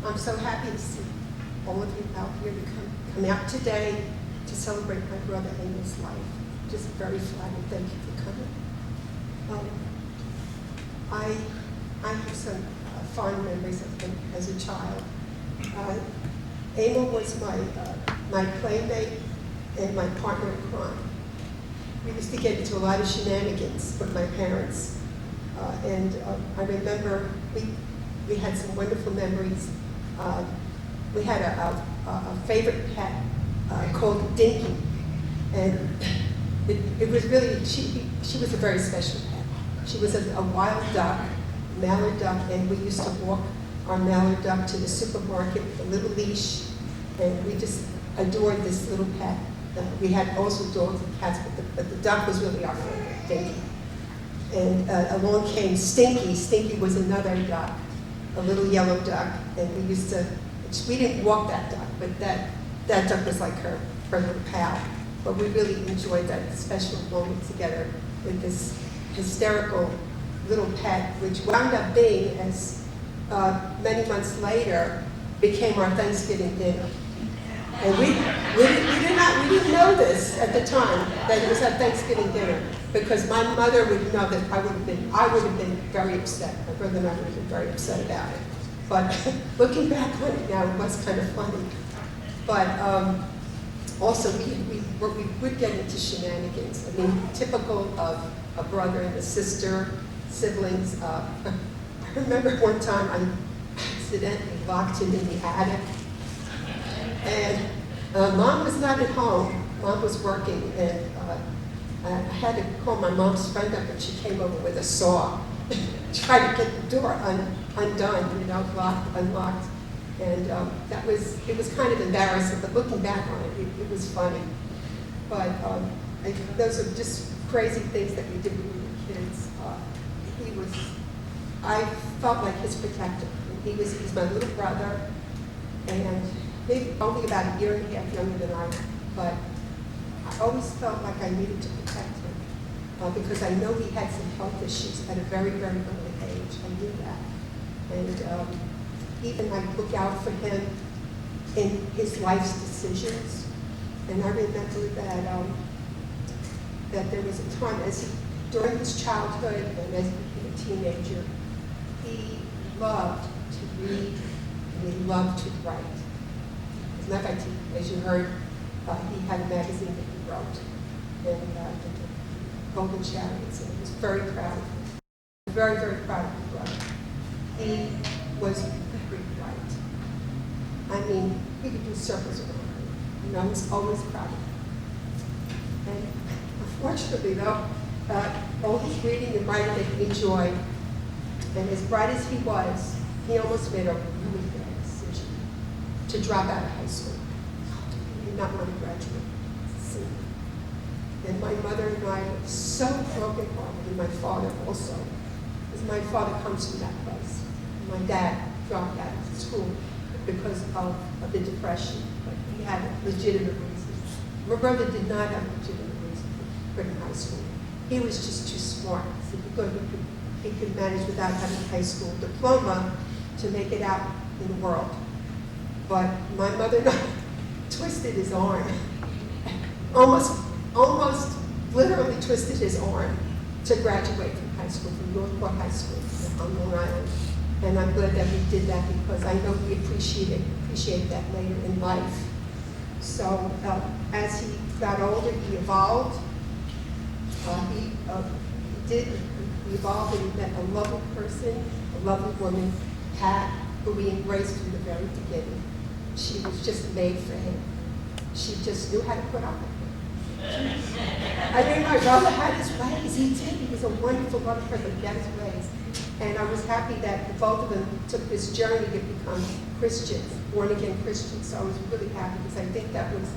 I'm so happy to see all of you out here to come out today to celebrate my brother Amel's life. Just very flattered. Thank you for coming. I have some fond memories of him as a child. Emil was my playmate and my partner in crime. We used to get into a lot of shenanigans with my parents. I remember we had some wonderful memories. We had a favorite pet called Dinky. And it was really, she was a very special pet. She was a wild duck, mallard duck, and we used to walk our mallard duck to the supermarket with a little leash, and we just adored this little pet. We had also dogs and cats, but the duck was really our favorite, Dinky. And along came Stinky. Stinky was another duck, a little yellow duck, and we didn't walk that duck, but that duck was like her little pal. But we really enjoyed that special moment together with this hysterical little pet, which wound up being, as many months later, became our Thanksgiving dinner. And we didn't know this at the time, that it was our Thanksgiving dinner, because my mother would know that I would have been very upset. My brother and I would have been very upset about it. But looking back on it now, it was kind of funny. But also, we would get into shenanigans. I mean, typical of a brother and a sister, siblings. I remember one time I accidentally locked him in the attic. And Mom was not at home. Mom was working, and I had to call my mom's friend up, and she came over with a saw, tried to get the door undone, locked, unlocked. And it was kind of embarrassing, but looking back on it, it was funny. But those are just crazy things that we did when we were kids. I felt like his protector. He was my little brother, and maybe only about a year and a half younger than I am, but I always felt like I needed to protect him because I know he had some health issues at a very, very early age. I knew that. And even I look out for him in his life's decisions. And I remember that there was a time during his childhood and as he became a teenager, he loved to read and he loved to write. As a matter of fact, as you heard, he had a magazine that he wrote, and the Golden Chariots, and he was very proud of him. Very, very proud of his brother. He was very bright. I mean, he could do circles around him, and I was always proud of him. And unfortunately, though, all his reading and writing that he enjoyed, and as bright as he was, he almost made a really bad decision to drop out of high school. He did not want to graduate as a senior. And my mother and I were so brokenhearted, and my father also, because my father comes from that place. My dad dropped out of school because of the depression, but he had legitimate reasons. My brother did not have a legitimate reason for quitting high school. He was just too smart. So he could manage without having a high school diploma to make it out in the world. But my mother twisted his arm, almost literally twisted his arm to graduate from high school, from Northport High School on Long Island. And I'm glad that we did that because I know he appreciated that later in life. So as he got older, he evolved. He evolved and he met a lovely person, a lovely woman, Pat, who we embraced from the very beginning. She was just made for him. She just knew how to put up with him. I mean, my brother had his ways. He did. He was a wonderful, loving person. He had his ways. And I was happy that both of them took this journey to become Christians, born-again Christians. So I was really happy because I think that was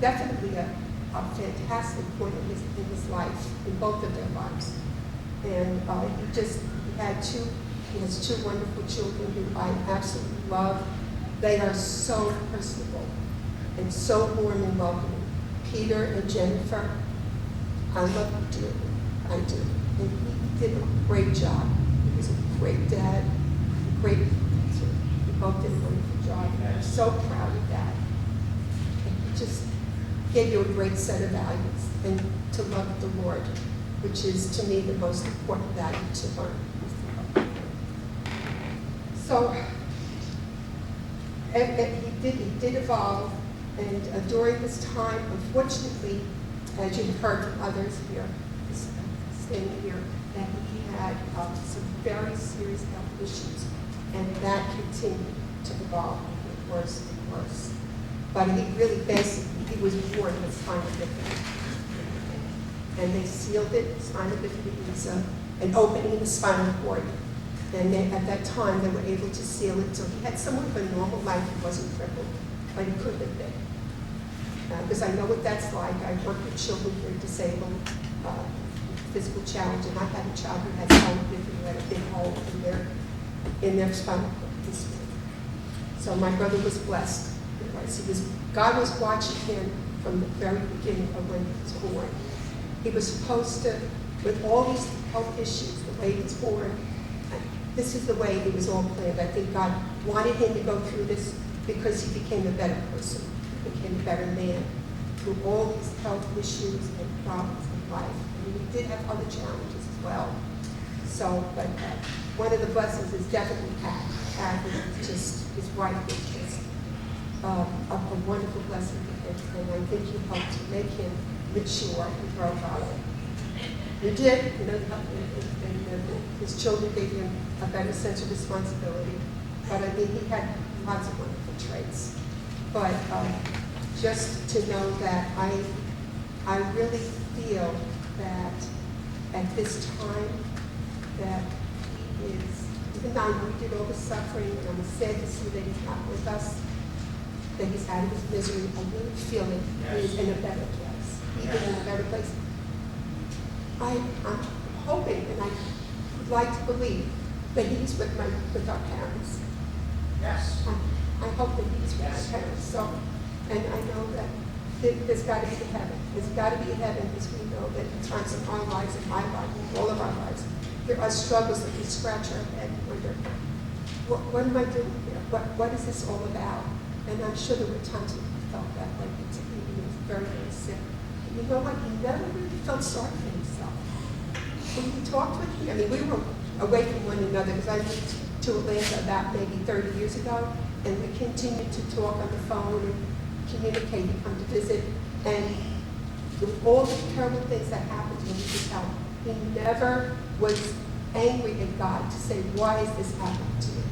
definitely a fantastic point in his life, in both of their lives. And he has two wonderful children who I absolutely love. They are so personable and so warm and welcoming. Peter and Jennifer, I love them dearly. I do. And he did a great job. He was a great dad, a great teacher. They both did a wonderful job. so proud of that. He just gave you a great set of values, and to love the Lord, which is, to me, the most important value to learn. So, and he did evolve, and during this time, unfortunately, as you've heard from others here, standing here, that he had some very serious health issues, and that continued to evolve and get worse and worse. But he really basically, he was born with spinal bifida. And they sealed it. Spinal bifida is an opening in the spinal cord. And at that time, they were able to seal it. So he had somewhat of a normal life. He wasn't crippled, but he could have been. Because I know what that's like. I work with children who are disabled, physical challenge, and I had a child who had spinal bifida, who had a big hole in their spinal cord. So my brother was blessed. God was watching him from the very beginning of when he was born. He was supposed to, with all these health issues, the way he was born, this is the way it was all planned. I think God wanted him to go through this because he became a better person, he became a better man through all these health issues and problems in life. I mean, he did have other challenges as well. So, but one of the blessings is definitely Pat was just, his wife was just a wonderful blessing to him, and I think you helped to make him mature and grow up. You did, you know, and his children gave him a better sense of responsibility. But I mean, he had lots of wonderful traits. But just to know that I really feel that at this time that he is, even though we did all the suffering, and I'm sad to see that he's not with us, that he's out of his misery, I really feel that he is in a better place, even in a better place. I'm hoping, and I would like to believe, that he's with our parents. Yes. I hope that he's with my parents. So, and I know that there's got to be a heaven. There's got to be a heaven, because we know that in times of our lives, in my life, in all of our lives, there are struggles that we scratch our head and wonder, what am I doing here? What is this all about? And I'm sure there were times when he felt that way, particularly when he was very, very sick. And you know what? He never really felt sorry for himself. When he talked with me, I mean, we were away from one another, because I moved to Atlanta about maybe 30 years ago, and we continued to talk on the phone and communicate and come to visit. And with all the terrible things that happened to him with his health, he never was angry at God to say, why is this happening to me?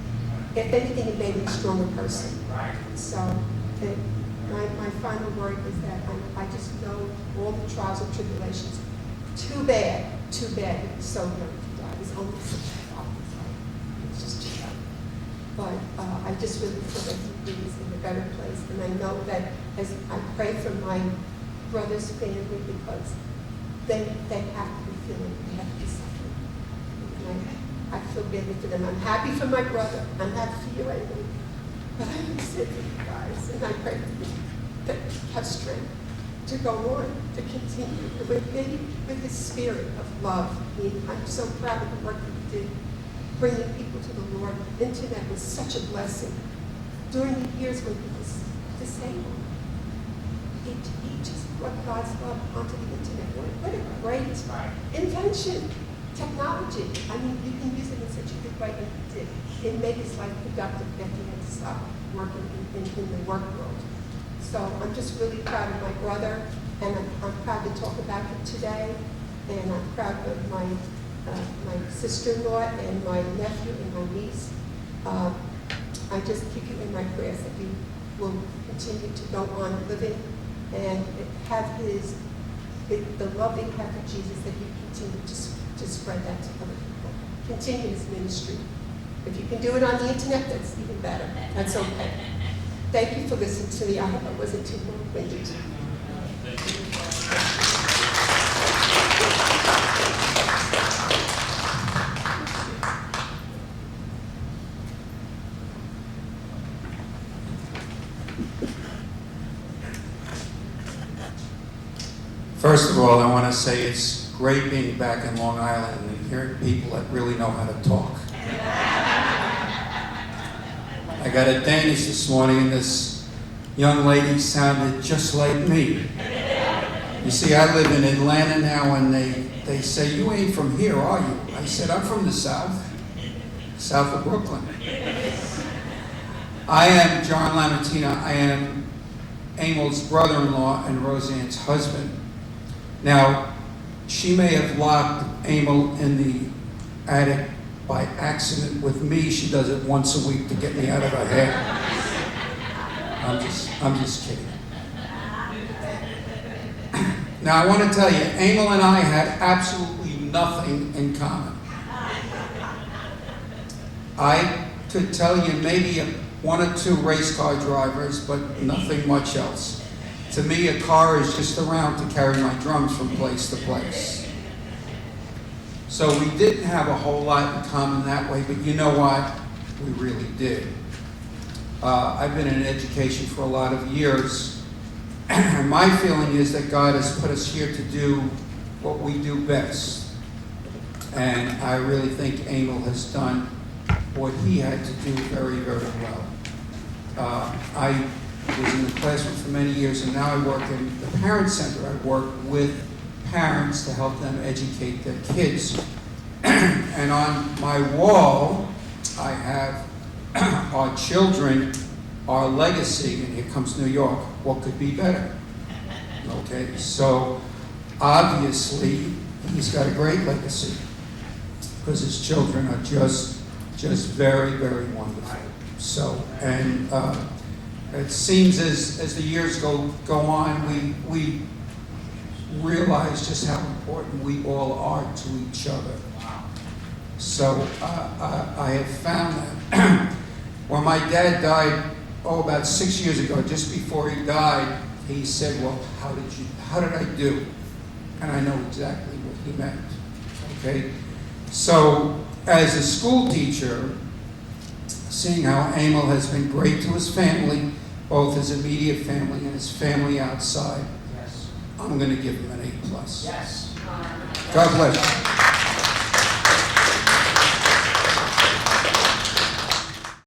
If anything, it made him a stronger person. So my final word is that I just know all the trials and tribulations. Too bad he was so young to die. He was only 65 years old. It was just too young. But I just really feel that he is in a better place. And I know that as I pray for my brother's family, because they have to be feeling, they have to be suffering. And I feel badly for them. I'm happy for my brother. I'm happy for you, Amy. But I'm sick of you guys. And I pray for you that you have strength to go on, to continue with his spirit of love. I mean, I'm so proud of the work that you did, bringing people to the Lord. The internet was such a blessing. During the years when he was disabled, he just brought God's love onto the internet. What a great invention, technology. I mean, you can use it in such a good way, and he did. It made his life productive after he had to stop working in the work world. So I'm just really proud of my brother, and I'm proud to talk about him today. And I'm proud of my sister-in-law and my nephew and my niece. I just keep you in my prayers that you will continue to go on living and have the love that you have for Jesus, that you continue to spread that to other people. Continue his ministry. If you can do it on the internet, that's even better. That's okay. Thank you for listening to me. I hope I wasn't too long-winded. First of all, I want to say it's great being back in Long Island and hearing people that really know how to talk. I got a Danish this morning, and this young lady sounded just like me. You see, I live in Atlanta now, and they say, you ain't from here, are you? I said, I'm from the South of Brooklyn. I am John Lamartina. I am Emil's brother-in-law and Roseann's husband. Now, she may have locked Emil in the attic by accident with me. She does it once a week to get me out of her head. I'm just kidding. Now, I want to tell you, Emil and I had absolutely nothing in common. I could tell you maybe one or two race car drivers, but nothing much else. To me, a car is just around to carry my drums from place to place. So we didn't have a whole lot in common that way, but you know what? We really did. I've been in education for a lot of years, and my feeling is that God has put us here to do what we do best. And I really think Emil has done what he had to do very, very well. I was in the classroom for many years, and now I work in the Parent Center. I work with parents to help them educate their kids. And on my wall, I have our children, our legacy, and here comes New York. What could be better? Okay, so obviously, he's got a great legacy because his children are just very, very wonderful. So, and it seems as the years go on, we realize just how important we all are to each other. So I have found that when my dad died, about 6 years ago, just before he died, he said, well, how did I do? And I know exactly what he meant, okay? So as a school teacher, seeing how Emil has been great to his family, both his immediate family and his family outside, Yes. I'm going to give him an A+. Yes. God bless you.